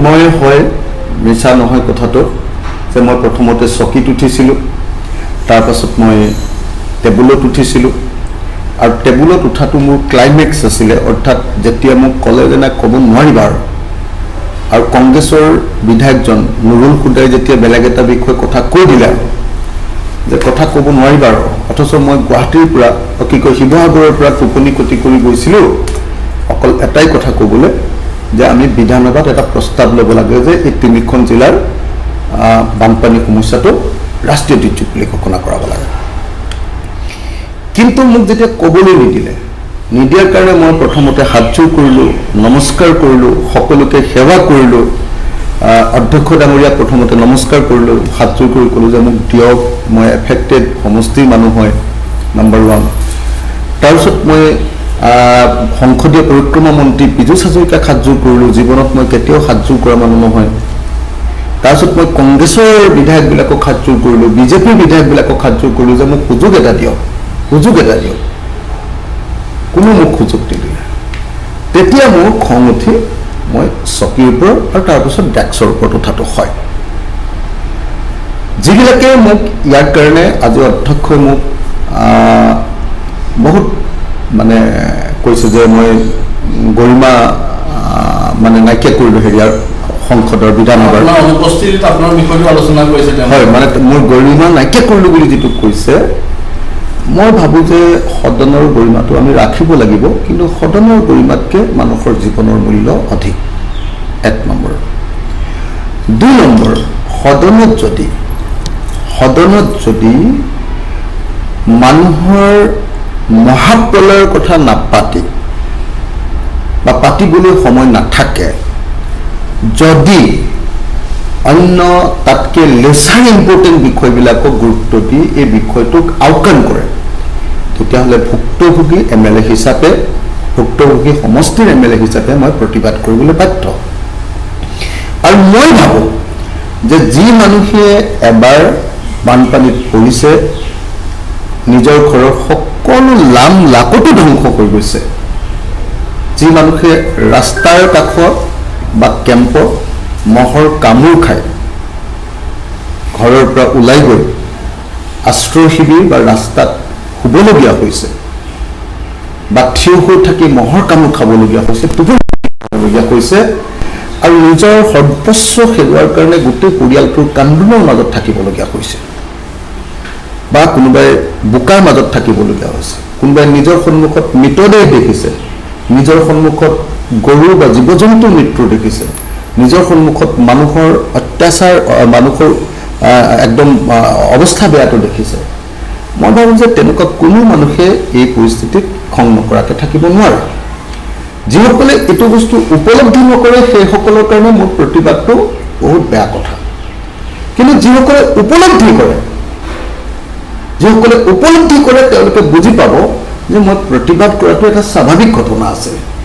মই হয় মিছা নহয় কথাটো যে মই প্ৰথমতে চকীত উঠিছিলোঁ, তাৰপাছত মই টেবুলত উঠিছিলোঁ আৰু টেবুলত উঠাটো মোৰ ক্লাইমেক্স আছিলে, অৰ্থাৎ যেতিয়া মোক ক'লে যে নাই ক'ব নোৱাৰিবা আৰু কংগ্ৰেছৰ বিধায়কজন নুৰুল খুদাই যেতিয়া বেলেগ এটা বিষয়ে কথা কৈ দিলে যে কথা ক'ব নোৱাৰিবা আৰু, অথচ মই গুৱাহাটীৰ পৰা কি কয় শিৱসাগৰৰ পৰা টোপনি ক্ষতি কৰি গৈছিলোঁ অকল এটাই কথা ক'বলৈ যে আমি বিধানসভাত এটা প্ৰস্তাৱ ল'ব লাগে যে এই তিনিখন জিলাৰ বানপানী সমস্যাটো ৰাষ্ট্ৰীয় দুৰ্যোগ বুলি ঘোষণা কৰাব লাগে। কিন্তু মোক যেতিয়া ক'বলৈ নিদিয়াৰ কাৰণে মই প্ৰথমতে হাতযোৰ কৰিলোঁ, নমস্কাৰ কৰিলোঁ, সকলোকে সেৱা কৰিলোঁ, অধ্যক্ষ ডাঙৰীয়াক প্ৰথমতে নমস্কাৰ কৰিলোঁ, হাতযোৰ কৰি ক'লোঁ যে মোক দিয়ক, মই এফেক্টেড সমষ্টিৰ মানুহ হয়, নম্বৰ 1। তাৰপিছত মই সংসদীয় পৰিক্ৰমা মন্ত্ৰী পীযুষ হাজৰিকাক হাতযোৰ কৰিলোঁ, জীৱনত মই কেতিয়াও হাতযোৰ কৰা মানুহ নহয়। তাৰপিছত মই কংগ্ৰেছৰ বিধায়কবিলাকক হাতযোৰ কৰিলোঁ, বিজেপিৰ বিধায়কবিলাকক হাতযোৰ কৰিলোঁ যে মোক সুযোগ এটা দিয়ক, কোনো মোক সুযোগ নিদিলে। তেতিয়া মোৰ খং উঠি মই চকীৰ ওপৰত আৰু তাৰপিছত ডেস্কৰ ওপৰত উঠাটো হয়। যিবিলাকে মোক ইয়াৰ কাৰণে আজি অধ্যক্ষই মোক বহুত মানে কৈছে যে মই গৰিমা মানে নাইকিয়া কৰিলোঁ হেৰিয়াৰ সংসদৰ বিধানসভাৰ অনুপস্থিতিত আপোনাৰ বিষয়টো আলোচনা কৰিছে, হয়, মানে মোৰ গৰিমা নাইকিয়া কৰিলোঁ বুলি যিটো কৈছে, মই ভাবোঁ যে সদনৰ গৰিমাটো আমি ৰাখিব লাগিব, কিন্তু সদনৰ গৰিমাতকৈ মানুহৰ জীৱনৰ মূল্য অধিক, 1 নম্বৰ। 2 নম্বৰ, সদনত যদি মানুহৰ মহাপ্ৰলয়ৰ কথা নাপাতি বা পাতিবলৈ সময় নাথাকে, যদি অন্য তাতকৈ লেচাৰ ইম্পৰ্টেণ্ট বিষয়বিলাকক গুৰুত্ব দি এই বিষয়টোক আওকাণ কৰে, তেতিয়াহ'লে ভুক্তভোগী MLA হিচাপে, ভুক্তভোগী সমষ্টিৰ MLA হিচাপে মই প্ৰতিবাদ কৰিবলৈ বাধ্য। আৰু মই ভাবোঁ যে যি মানুহে এবাৰ বানপানীত পৰিছে, নিজৰ ঘৰৰ সকলো লাম লাকতো ধ্বংস হৈ গৈছে, যি মানুহে ৰাস্তাৰ কাষত বা কেম্পত মহৰ কামোৰ খাই ঘৰৰ পৰা ওলাই গৈ আশ্ৰয় শিবিৰ বা ৰাস্তাত শুবলগীয়া হৈছে বা থিয় হৈ থাকি মহৰ কামোৰ খাবলগীয়া হৈছে, টুপনিবলগীয়া হৈছে, আৰু নিজৰ সৰ্বস্ব হেৰুৱাৰ কাৰণে গোটেই পৰিয়ালটোৰ কান্দোনৰ মাজত থাকিবলগীয়া হৈছে, বা কোনোবাই বোকাৰ মাজত থাকিবলগীয়া হৈছে, কোনোবাই নিজৰ সন্মুখত মৃতদেহ দেখিছে, নিজৰ সন্মুখত গৰু বা জীৱ জন্তুৰ মৃত্যু দেখিছে, নিজৰ সন্মুখত মানুহৰ অত্যাচাৰ, মানুহৰ একদম অৱস্থা বেয়াটো দেখিছে। মই ভাবোঁ যে তেনেকুৱা কোনো মানুহে এই পৰিস্থিতিত খং নকৰাকৈ থাকিব নোৱাৰে। যিসকলে এইটো বস্তু উপলব্ধি নকৰে সেইসকলৰ কাৰণে মোৰ প্ৰতিবাদটো বহুত বেয়া কথা, কিন্তু যিসকলে উপলব্ধি কৰে তেওঁলোকে বুজি পাব যে মই প্ৰতিবাদ কৰাটো এটা স্বাভাৱিক ঘটনা আছে।